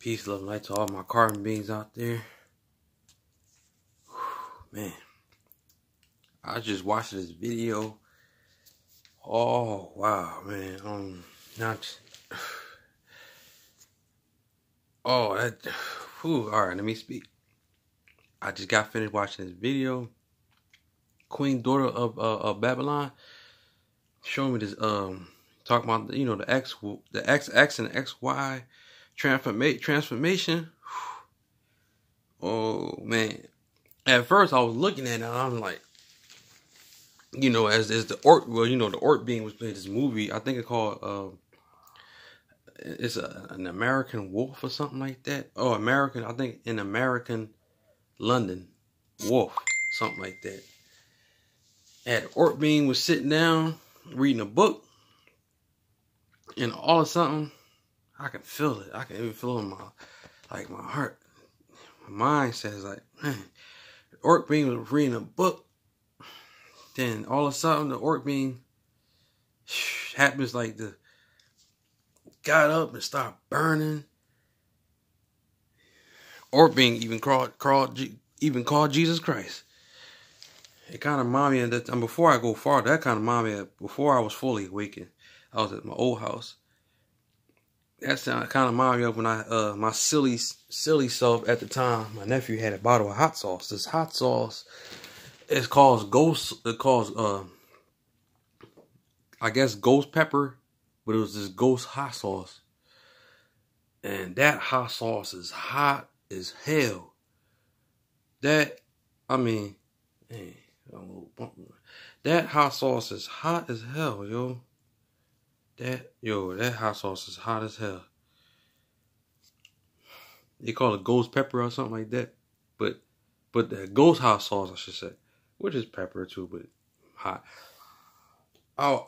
Peace, love, and light to all my carbon beings out there. Man, I just watched this video. Oh wow, man. Not. Oh, that. Whew, all right, let me speak. I just got finished watching this video. Queen daughter of Babylon showing me this talking about the X and the XY transformation. Oh man. At first I was looking at it and I'm like, as the orc, the orc being was playing this movie. I think it called it's an American Wolf or something like that. Oh, I think in American London Wolf, something like that. And orc being was sitting down reading a book, and all of a sudden I can feel it. I can even feel it in my heart. My mind says like, man, the orc being was reading a book. Then all of a sudden the orc being happens like got up and started burning. Orc being even called Jesus Christ. It kind of reminded me of that. And before I go far, that kind of reminded me of before I was fully awakened. I was at my old house. That kind of reminded me of when I my silly self at the time. My nephew had a bottle of hot sauce. This hot sauce is called ghost. It calls I guess ghost pepper, but it was this ghost hot sauce. And that hot sauce is hot as hell. That man, that hot sauce is hot as hell, yo. That hot sauce is hot as hell. They call it ghost pepper or something like that. But the ghost hot sauce, I should say, which is pepper too, but hot. Oh,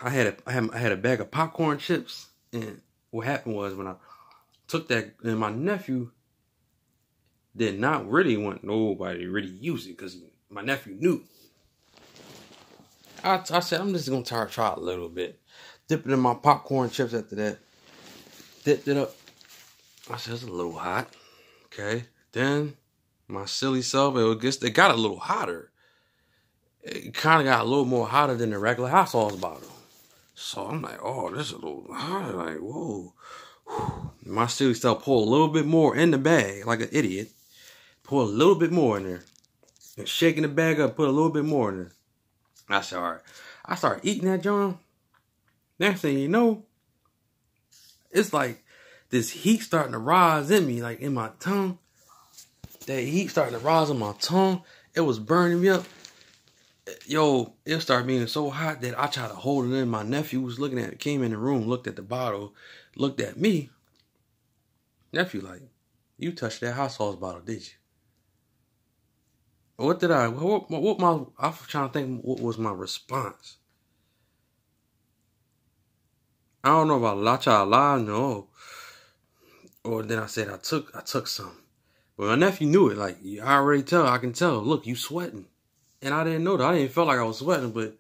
I had a bag of popcorn chips, and what happened was when I took that, and my nephew did not really want nobody to really use it because my nephew knew. I said, I'm just going to try a little bit. Dipped it in my popcorn chips after that. Dipped it up. I said, it's a little hot. Okay. Then my silly self, it got a little hotter. It kind of got a little more hotter than the regular hot sauce bottle. So I'm like, oh, this is a little hotter. Like, whoa. My silly self pulled a little bit more in the bag, like an idiot. Pour a little bit more in there. And shaking the bag up, put a little bit more in there. I said, all right. I started eating that, John. Next thing you know, it's like this heat starting to rise in me, like in my tongue. That heat starting to rise on my tongue. It was burning me up. Yo, it started being so hot that I tried to hold it in. My nephew was looking at it, came in the room, looked at the bottle, looked at me. Nephew like, you touched that hot sauce bottle, did you? What did I'm trying to think what was my response. I don't know about la cha la, no. Or then I said I took some. But my nephew knew it. Like, I can tell. Look, you sweating. And I didn't know that. I didn't feel like I was sweating, but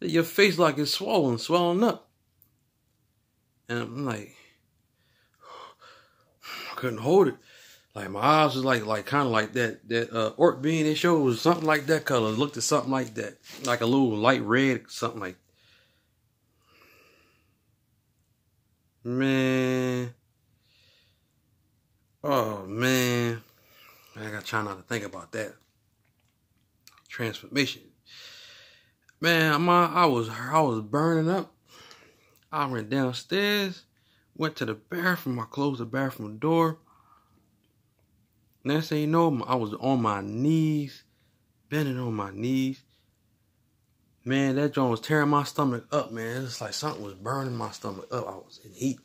your face like it's swelling up. And I'm like, I couldn't hold it. Like my eyes was like kind of like that orc bean they showed was something like that color. It looked at something like that. Like a little light red, something like. Man. Oh man. I gotta try not to think about that. Transformation. Man, I was burning up. I went downstairs, went to the bathroom, I closed the bathroom door. Next thing you know, I was on my knees, bending on my knees. Man, that joint was tearing my stomach up, man. It's like something was burning my stomach up. I was in heat.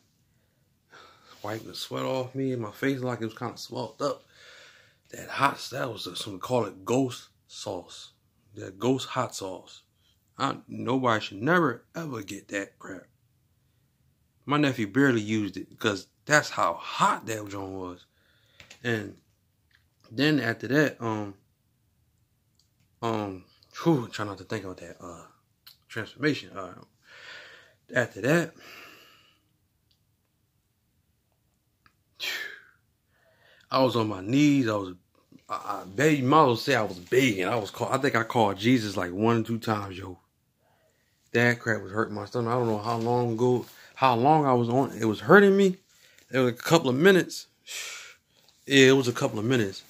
Wiping the sweat off me, and my face like it was kind of swelled up. That was some call it ghost sauce. That ghost hot sauce. Nobody should never ever get that crap. My nephew barely used it because that's how hot that joint was. And then after that, try not to think about that transformation. After that, I was on my knees. I begged. You might as well say I was begging. I think I called Jesus like 1 or 2 times, yo. That crap was hurting my stomach. I don't know how long I was on. It was hurting me. It was a couple of minutes. Yeah, it was a couple of minutes.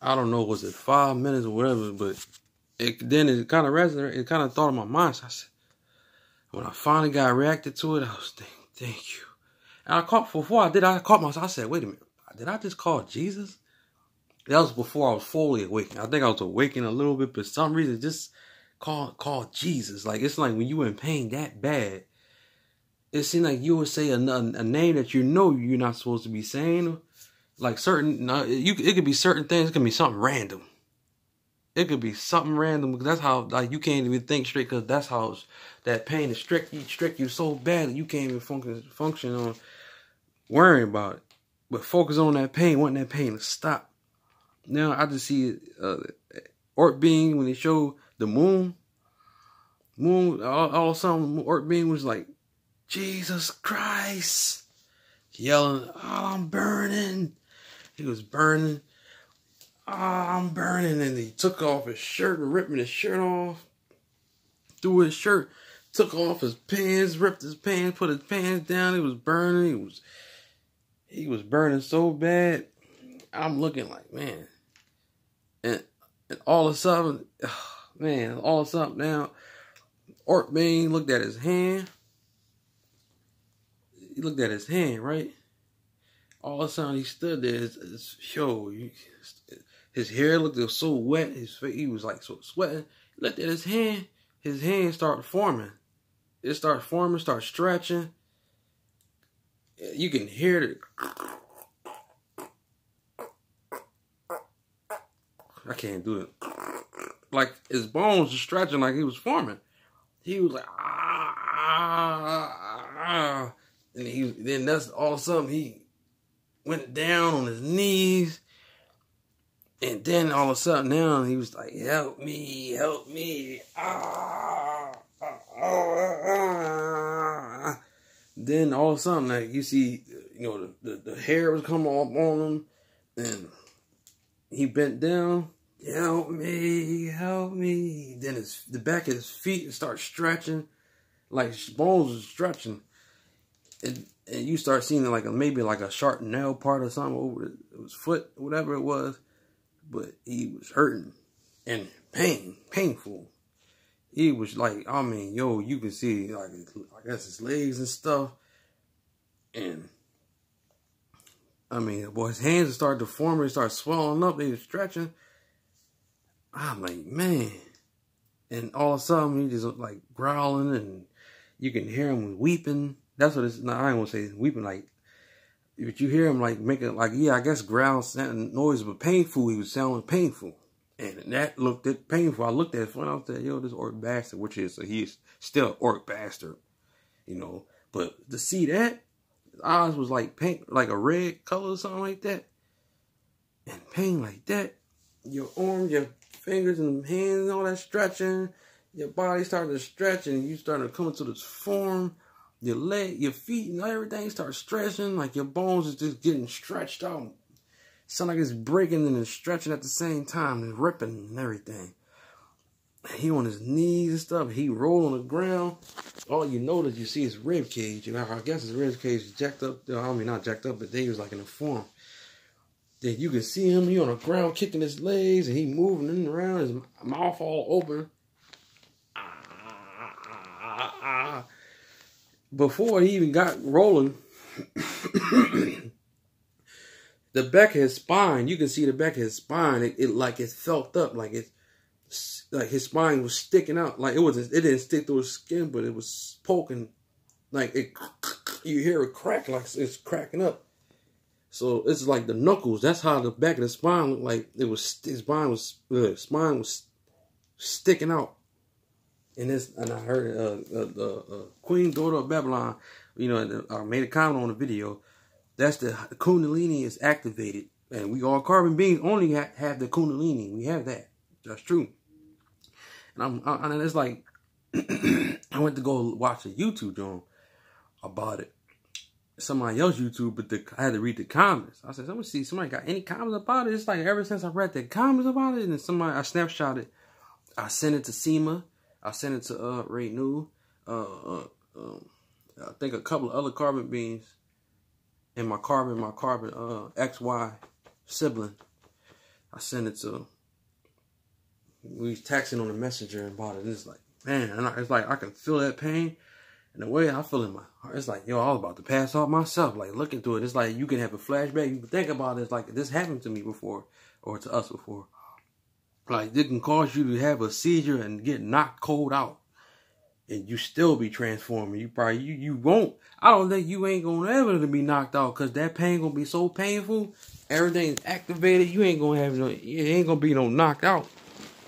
I don't know, was it 5 minutes or whatever, but then it kind of resonated. It kind of thought in my mind. So I said, when I finally got reacted to it, I was thinking, thank you. And I caught myself. I said, wait a minute, did I just call Jesus? That was before I was fully awakened. I think I was awakened a little bit, but for some reason, just call Jesus. Like, it's like when you in pain that bad, it seemed like you would say a name that you know you're not supposed to be saying. Like it could be certain things. It could be something random. It could be something random because that's how, like, you can't even think straight because that's how that pain is strict you so bad that you can't even function on worrying about it. But focus on that pain, wanting that pain to stop. Now I just see Orc Bean when they show the moon, all of a sudden Orc Bean was like, Jesus Christ, yelling, oh, I'm burning. He was burning. Oh, I'm burning. And he took off his shirt, ripping his shirt off. Threw his shirt, took off his pants, ripped his pants, put his pants down. He was burning. He was burning so bad. I'm looking like, man. And all of a sudden, now, Orc Bean looked at his hand. He looked at his hand, right? All of a sudden, he stood there. His hair looked so wet. He was like so sweating. He looked at his hand. His hand started forming. It started forming, started stretching. You can hear it. I can't do it. Like, his bones were stretching like he was forming. He was like, ah. And then that's all of a sudden he went down on his knees. And then all of a sudden now he was like, help me, help me. Then all of a sudden, like, you see, the hair was coming off on him. And he bent down. Help me, help me. Then the back of his feet started stretching. Like, his bones was stretching. And you start seeing maybe a sharp nail part or something over his foot, whatever it was. But he was hurting and painful. He was like, I mean, yo, you can see, like, I guess his legs and stuff. And, I mean, boy, his hands started to form and started swelling up. They were stretching. I'm like, man. And all of a sudden, he just like growling and you can hear him weeping. That's what it's, no, I ain't gonna say weeping, like, but you hear him like making, like, yeah, I guess growl sounding noise, but painful. He was sounding painful. And that looked at painful. I looked at it and I was like, yo, this Orc bastard, which is, so he's still an Orc bastard, But to see that, his eyes was like pink, like a red color or something like that. And pain like that. Your arms, your fingers and hands and all that stretching. Your body started to stretch and you started to come into this form. Your leg, your feet and everything start stretching. Like your bones is just getting stretched out. Sound like it's breaking and it's stretching at the same time and ripping and everything. He on his knees and stuff. He rolled on the ground. All you notice, you see his rib cage. I guess his rib cage is jacked up. I mean, not jacked up, but they was like in a form. Then you can see him. He on the ground kicking his legs and he moving in and around. His mouth all open. Before he even got rolling, the back of his spine, you can see the back of his spine. It like it's felt up, like his spine was sticking out. Like it didn't stick through his skin, but it was poking. Like you hear it crack, like it's cracking up. So it's like the knuckles. That's how the back of the spine looked like. His spine was sticking out. And I heard Queen Daughter of Babylon, I made a comment on the video. That's the Kundalini is activated. And we all carbon beings only have the Kundalini. We have that. That's true. And it's like, I went to go watch a YouTube joint about it. somebody else's YouTube, but I had to read the comments. I said, let me see, somebody got any comments about it? It's like ever since I read the comments about it, and somebody, I snapshot it. I sent it to SEMA. I sent it to Ray New. I think a couple of other carbon beans. And my carbon XY sibling. I sent it to. We was texting on the messenger about it. And it's like, man, it's like I can feel that pain. And the way I feel in my heart, it's like, yo, I was about to pass out myself. Like, looking through it, it's like you can have a flashback. You can think about it. It's like, this happened to me before, or to us before. Like, it can cause you to have a seizure and get knocked cold out. And you still be transforming. You probably, you won't. I don't think you ain't going to ever be knocked out, because that pain going to be so painful. Everything's activated. You ain't going to have no, it ain't going to be no knocked out.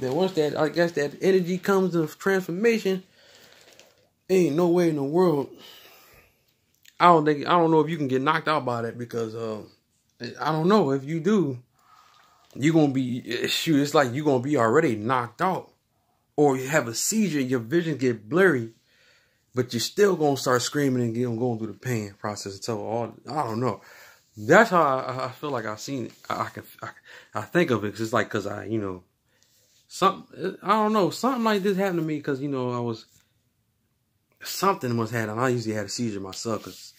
Then once that, I guess that energy comes of transformation, ain't no way in the world. I don't know if you can get knocked out by that, because I don't know if you do. You're going to be, shoot, it's like you're going to be already knocked out. Or you have a seizure, your vision get blurry, but you're still going to start screaming and going through the pain process until I don't know. That's how I feel like I've seen it. I think of it, because it's like, because I don't know, something like this happened to me, because, something must have happened. I usually had a seizure myself, because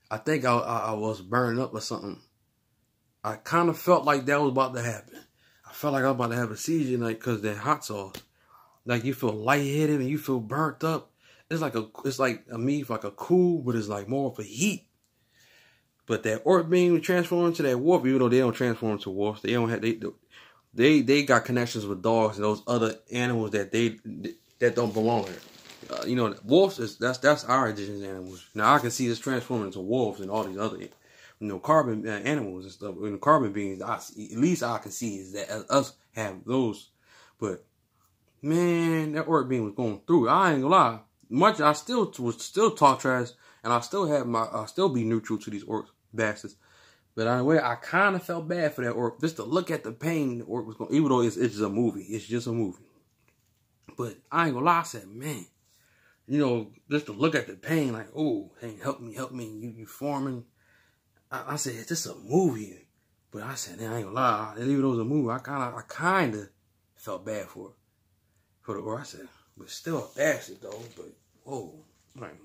I think I was burned up or something. I kind of felt like that was about to happen. I felt like I was about to have a seizure, like, because that hot sauce. Like, you feel lightheaded and you feel burnt up. It's like a cool, but it's like more of a heat. But that orc beam transform into that wolf, even though they don't transform into wolves, they don't have, they got connections with dogs and those other animals that don't belong there. Wolves that's our indigenous animals. Now I can see this transforming into wolves and all these other, carbon animals and stuff. And carbon beings, at least I can see is that us have those. But man, that orc being was going through. I ain't gonna lie. Much I still talk trash, and I still be neutral to these orc bastards. But anyway, I kind of felt bad for that orc, just to look at the pain the orc was going. Even though it's just a movie, it's just a movie. But I ain't gonna lie. I said, man, just to look at the pain, like, oh, hey, help me, you forming. I said, it's just a movie. But I said, I ain't gonna lie. Even though it was a movie, I kind of felt bad for the orc. I said, but still a bastard though. But whoa, like,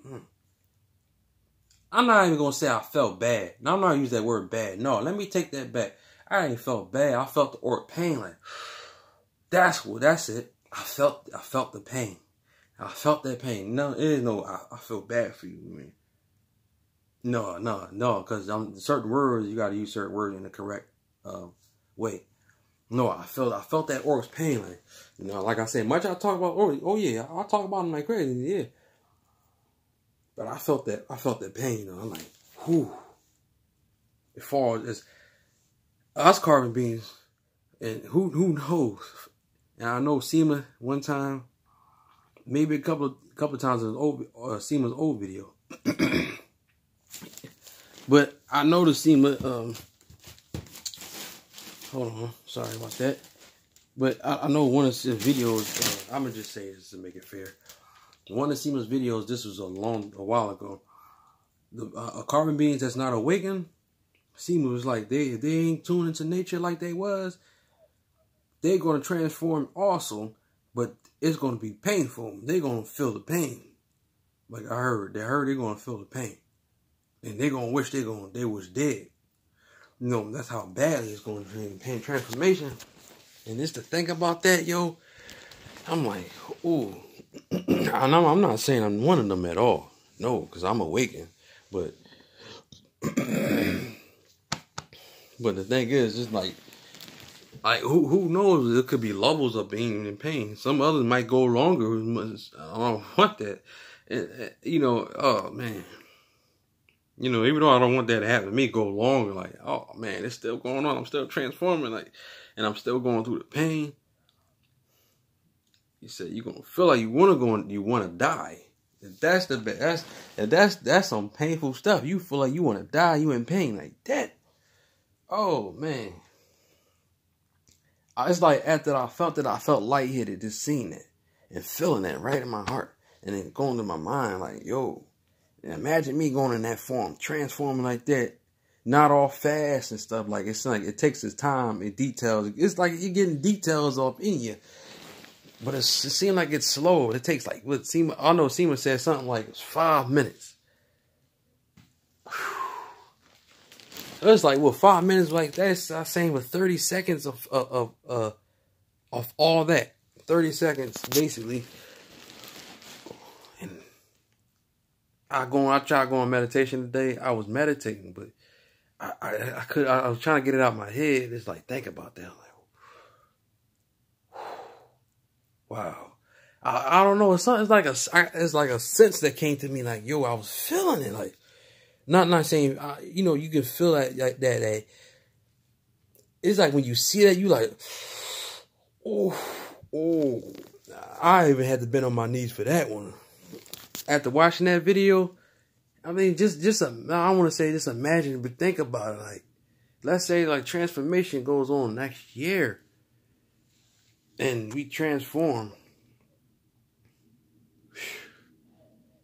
I'm not even gonna say I felt bad. Now I'm not gonna use that word bad. No, let me take that back. I ain't felt bad. I felt the orc pain. Like, that's it. I felt the pain. I felt that pain. No, it is no. I feel bad for you, man. No, because certain words, you got to use certain words in the correct way. No, I felt that orc's pain. Like, like I said, much I talk about orc. Oh yeah, I talk about them like crazy. Yeah, but I felt that pain. I'm like, whew. As far as us carbon beings, and who knows? And I know SEMA one time, maybe a couple of times in SEMA's old video. But I noticed SEMA, hold on, sorry about that. But I know one of his videos, I'm going to just say this to make it fair. One of SEMA's videos, this was a while ago. The carbon beings that's not awakened, SEMA was like, they ain't tuned into nature like they was. They're going to transform also, but it's going to be painful. They're going to feel the pain. Like I heard they're going to feel the pain. And they're going to wish they was dead. That's how badly it's going to be pain transformation. And just to think about that, yo, I'm like, ooh. I'm not saying I'm one of them at all. No, because I'm awakened. But the thing is, it's like who knows? It could be levels of being in pain. Some others might go longer. I don't want that. Oh man. Even though I don't want that to happen to me, go longer, like, oh man, it's still going on. I'm still transforming, like, and I'm still going through the pain. You said you're gonna feel like you want to die. If that's the best, that's some painful stuff. You feel like you want to die, you in pain like that. Oh man, it's like after I felt lightheaded, just seeing it and feeling that right in my heart, and then going to my mind like, yo. And imagine me going in that form, transforming like that, not all fast and stuff. Like it's like it takes its time and details. It's like you're getting details off in you, but it seems like it's slow. It takes like what Seema. I know Seema said something like it's 5 minutes. It's like, well, 5 minutes like that's I'm saying with 30 seconds of all that. 30 seconds basically. And I tried going meditation today. I was meditating, but I was trying to get it out of my head. It's like, think about that. Like, wow. I don't know. It's like a sense that came to me. Like, yo, I was feeling it. Like, not saying, you know, you can feel that like that. It's like when you see that, you like, oh. I even had to bend on my knees for that one. After watching that video, I mean, I want to say just imagine, but think about it. Like, let's say like transformation goes on next year, and we transform,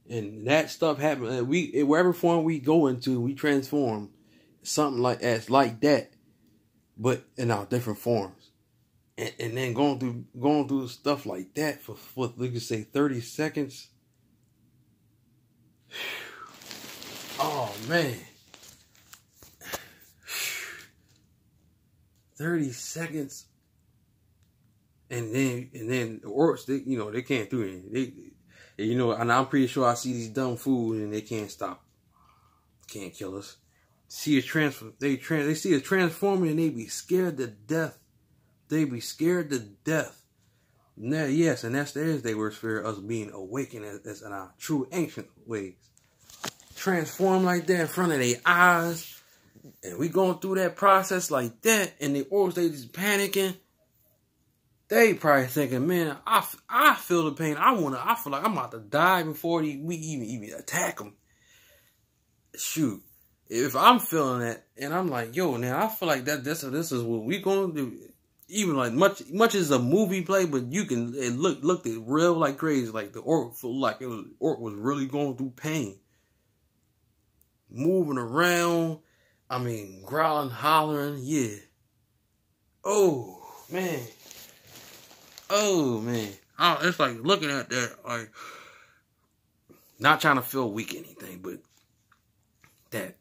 and that stuff happens. Wherever form we go into, we transform something like that, but in our different forms. And then going through stuff like that for we could say 30 seconds. Oh man. 30 seconds. And then the orcs, they can't do anything. And I'm pretty sure I see these dumb fools and they can't stop. Can't kill us. See us they see us transforming and they be scared to death. They be scared to death. Now, yes, and that's they were scared of us being awakened as in our true ancient ways. Transform like that in front of their eyes. And we going through that process like that. And the orcs, they just panicking. They probably thinking, man, I feel the pain. I feel like I'm about to die before we even attack them. Shoot. If I'm feeling that, and I'm like, yo, now I feel like this is what we going to do. Even like much as a movie play, but it looked real like crazy. Like the orc felt like orc was really going through pain. Moving around. I mean, growling, hollering, yeah. Oh man. It's like looking at that, like not trying to feel weak or anything, but that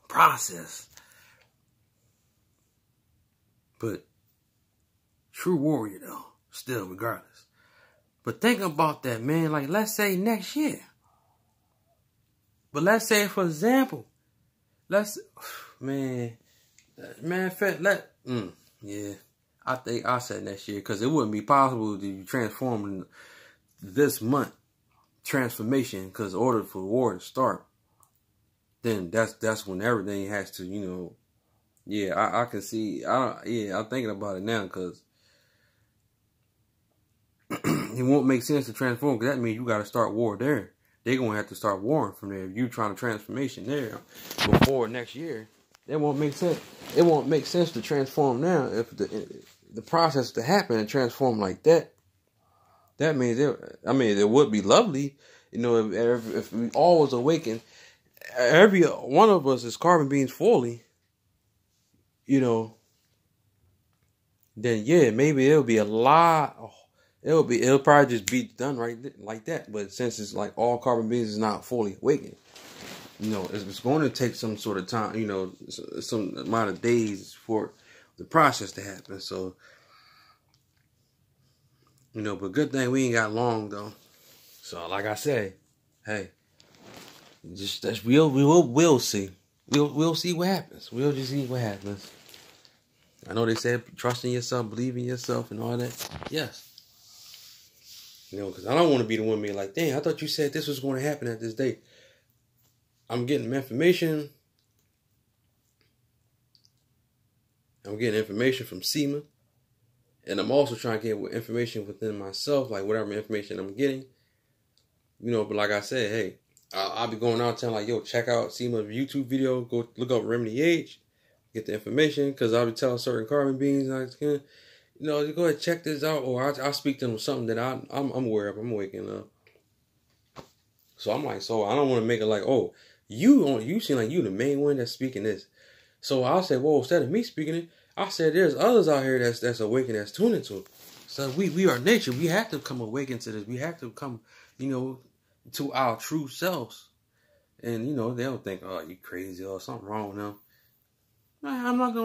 process. But true warrior though, still regardless. But think about that, man. Like, let's say next year. But let's say, for example, yeah. I think I said next year because it wouldn't be possible to transform in this month. Transformation, because in order for war to start, then that's when everything has to, yeah. I can see. I'm thinking about it now because it won't make sense to transform because that means you got to start war there. They're going to have to start warring from there. If you trying to transformation there before next year, that won't make sense. It won't make sense to transform now if the process to happen and transform like that. That means it would be lovely, if we all was awakened. Every one of us is carbon beings fully, then yeah, maybe it'll be a lot. It'll probably just be done right like that. But since it's like all carbon beings is not fully awakened, it's going to take some sort of time, some amount of days for the process to happen. So, but good thing we ain't got long though. So, like I say, hey, we'll see. We'll see what happens. We'll just see what happens. I know they said trust in yourself, believe in yourself, and all that. Yes. Because I don't want to be the one being like, dang, I thought you said this was going to happen at this date. I'm getting information. I'm getting information from Seema. And I'm also trying to get information within myself, like whatever information I'm getting. But like I said, hey, I'll be going out telling like, yo, check out Seema's YouTube video. Go look up Remedy H. Get the information. Because I'll be telling certain carbon beings, go ahead and check this out. Or I'll speak to them with something that I'm aware of. I'm waking up. So I'm like, so I don't want to make it like, oh, you seem like you the main one that's speaking this. So I said, well, instead of me speaking it, I said there's others out here that's awakened, that's tuning to it. So we are nature. We have to come awakened to this. We have to come, to our true selves. And they'll think, oh, you crazy or something wrong with them. I'm not the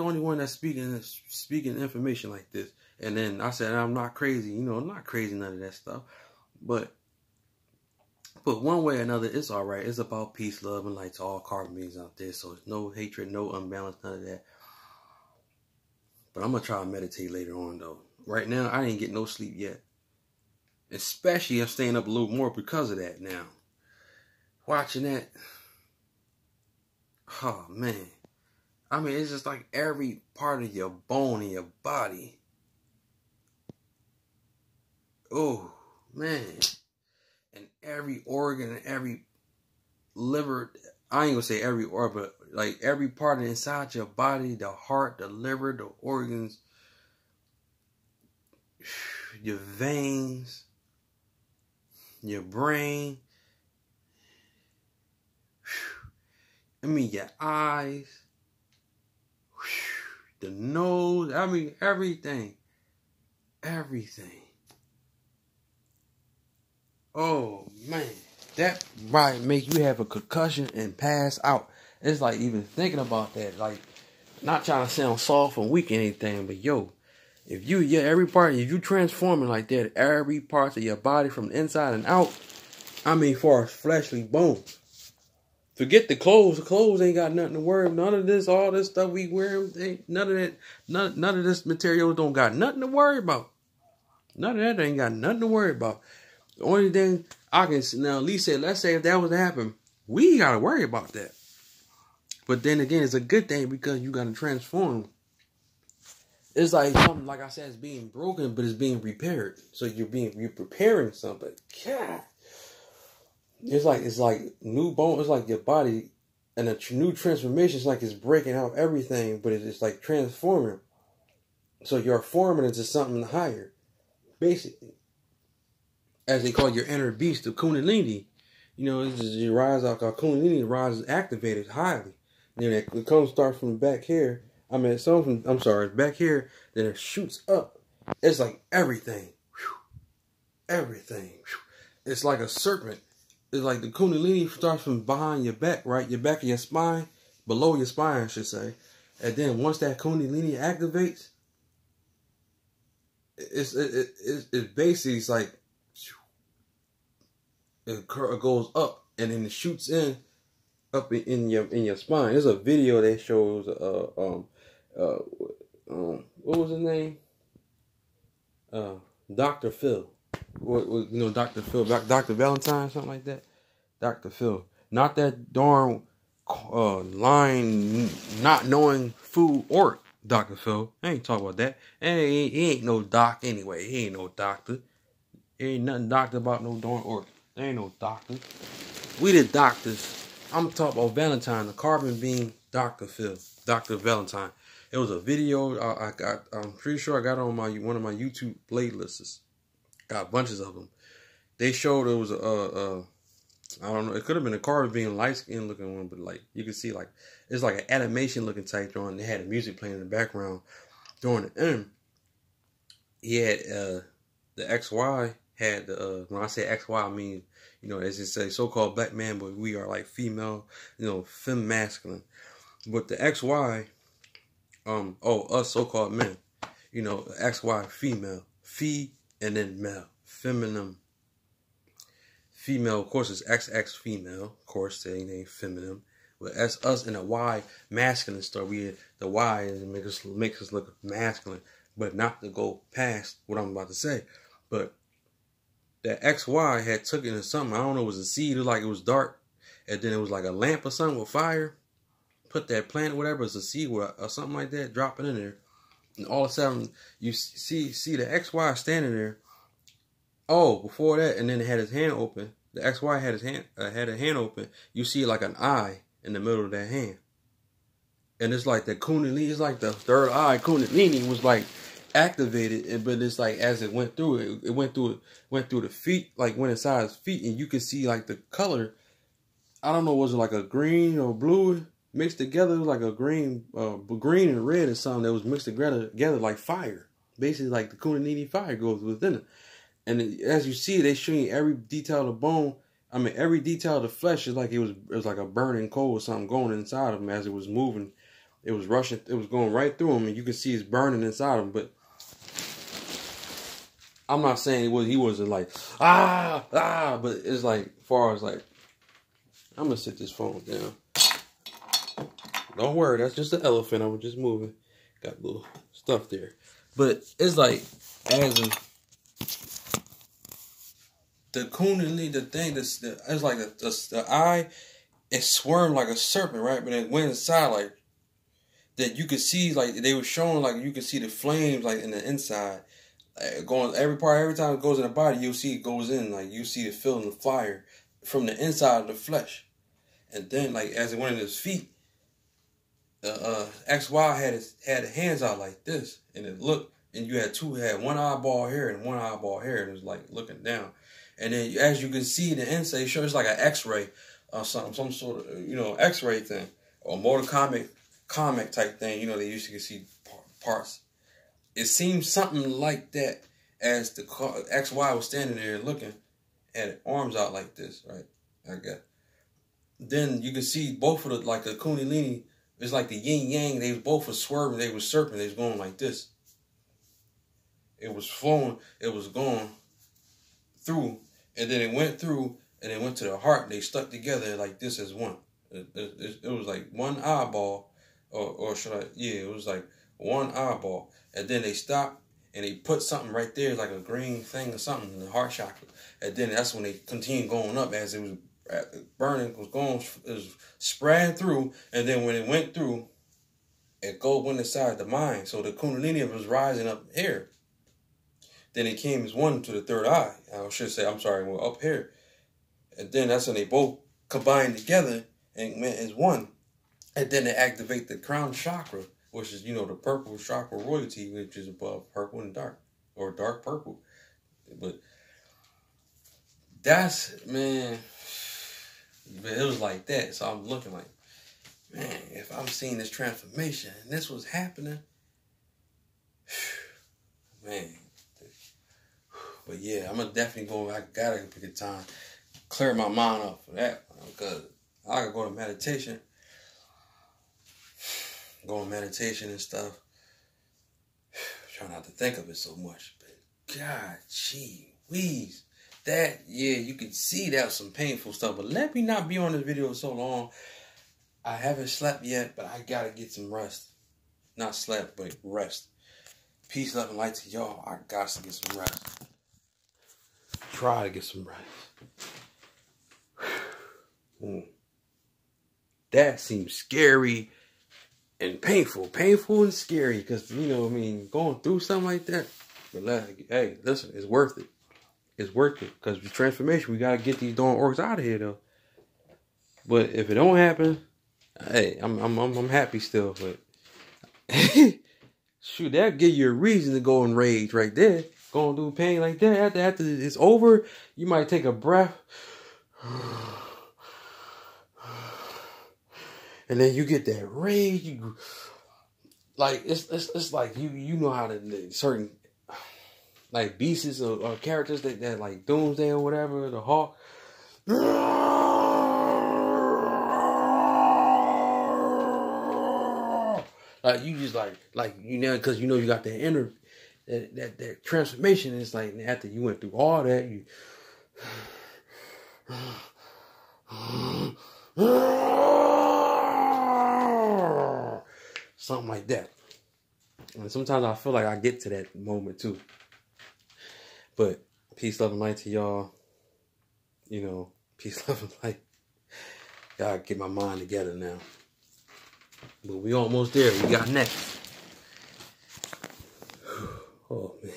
only one that's speaking information like this. And then I said, I'm not crazy. I'm not crazy, none of that stuff. But one way or another, it's all right. It's about peace, love, and light to all carbon beings out there. So it's no hatred, no unbalance, none of that. But I'm going to try to meditate later on, though. Right now, I didn't get no sleep yet. Especially I'm staying up a little more because of that now. Watching that. Oh, man. I mean, it's just like every part of your bone in your body. Oh, man. And every organ and every liver, I ain't gonna say every organ, but like every part inside your body, the heart, the liver, the organs, your veins, your brain, your eyes, the nose, everything. Oh, man. That might make you have a concussion and pass out. It's like even thinking about that. Like, not trying to sound soft and weak or anything, but yo, if you transforming like that, every part of your body from the inside and out, far as fleshly bones. Forget the clothes. The clothes ain't got nothing to worry about. None of this, all this stuff we wear, none of that, none of this material don't got nothing to worry about. None of that ain't got nothing to worry about. The only thing I can now at least say, let's say if that was to happen, we gotta worry about that. But then again, it's a good thing because you gotta transform. It's like something, like I said, it's being broken, but it's being repaired. So you're preparing something. God. It's like new bone. It's like your body and a new transformation. It's like it's breaking out everything, but it's like transforming. So you're forming into something higher, basically. As they call your inner beast, the Kundalini. It's just you rise out. Our Kundalini rises activated highly. It comes start from the back here. Back here. Then it shoots up. It's like everything. Everything. It's like a serpent. It's like the Kundalini starts from behind your back, right? Your back of your spine, below your spine, I should say. And then once that Kundalini activates, it's basically it's like it goes up and then it shoots up in your spine. There's a video that shows what was his name? Dr. Phil. Dr. Phil, Dr. Valentine, something like that. Dr. Phil, not that darn line, not knowing food or Dr. Phil. I ain't talking about that. And he ain't no doc anyway. He ain't no doctor. He ain't nothing doctor about no darn organ. There ain't no doctor. We the doctors. I'm talking about Valentine, the carbon being Dr. Phil, Dr. Valentine. It was a video I'm pretty sure I got on one of my YouTube playlists. Got bunches of them. They showed it was I don't know, it could have been a carbon being light skin looking one, but like you can see like it's like an animation looking type drawing. They had the music playing in the background during the end. He had the XY had when I say XY I mean, as it say so-called black man, but we are like female, femme masculine. But the XY, us so-called men, XY female, fee and then male, feminine. Female, of course, is XX female. Of course, they ain't feminine. But as us in a Y masculine story, the Y is makes us look masculine, but not to go past what I'm about to say. But that XY had took it into something. I don't know, it was a seed. It was like it was dark, and then it was like a lamp or something with fire. Put that plant, whatever, it's a seed or something like that. Drop it in there, and all of a sudden you see the XY standing there. Oh, before that, and then it had his hand open. The XY had a hand open. You see like an eye in the middle of that hand. And it's like the Kundalini, it's like the third eye Kundalini was like activated, but it's like as it went through it went through the feet, like went inside his feet, and you could see like the color. I don't know, was it like a green or blue mixed together? It was like a green and red or something that was mixed together like fire. Basically, like the Kundalini fire goes within it. And as you see, they show you every detail of the bone. I mean, every detail of the flesh is like it was like a burning coal or something going inside of him as it was moving. It was rushing. It was going right through him, and you can see it's burning inside him. But I'm not saying he wasn't like but it's like as far as like, I'm gonna sit this phone down. Don't worry, that's just an elephant. I was just moving. Got little stuff there, but it's like as a, the Kundalini, the thing it's like the eye, it swerved like a serpent, right? But it went inside like that. You could see like they were showing like you could see the flames like in the inside. Going every time it goes in the body, you'll see it goes in, like you see it feeling the fire from the inside of the flesh. And then like as it went in his feet, XY had the hands out like this, and it looked, and you had one eyeball here and one eyeball here, and it was like looking down. And then as you can see the inside, it shows like an X-ray or something, some sort of X-ray thing or Mortal comic type thing. They used to see parts. It seemed something like that as the XY was standing there looking, had arms out like this, right? I guess. Then you can see both of the Kundalini, it's like the yin yang. They both were swerving. They were serpent. They was going like this. It was flowing. It was going through, and then it went through, and it went to the heart. And they stuck together like this as one. It was like one eyeball, or should I? Yeah, it was like one eyeball. And then they stopped and they put something right there, like a green thing or something in the heart chakra. And then that's when they continued going up as it was burning, it was spreading through. And then when it went through, it went inside the mind. So the Kundalini was rising up here. Then it came as one to the third eye. I should say, I'm sorry, we're up here. And then that's when they both combined together and went as one. And then they activate the crown chakra, which is, the purple chakra royalty, which is above purple and dark, or dark purple. But that's, man, it was like that. So I'm looking like, man, if I'm seeing this transformation and this was happening, man. But yeah, I'm going to definitely go, I got to pick a time, clear my mind up for that, because I could go to meditation. Go on meditation and stuff. Try not to think of it so much. But God, gee whiz. That, yeah, you can see that was some painful stuff. But let me not be on this video so long. I haven't slept yet, but I gotta get some rest. Not slept, but rest. Peace, love, and light to y'all. I got to get some rest. Try to get some rest. That seems scary. And painful and scary, because, going through something like that. But hey, listen, it's worth it. It's worth it, because the transformation, we got to get these darn orcs out of here, though. But if it don't happen, hey, I'm happy still. But shoot, that'll give you a reason to go in rage right there. Going through pain like that, after it's over, you might take a breath. And then you get that rage. Like it's like you know how to certain like beasts or characters that like Doomsday or whatever, the Hawk. Like you just because you got that inner that transformation. It's like after you went through all that, you. Something like that. And sometimes I feel like I get to that moment too. But peace, love, and light to y'all. Peace, love, and light. Gotta get my mind together now. But we almost there. We got next. Oh, man.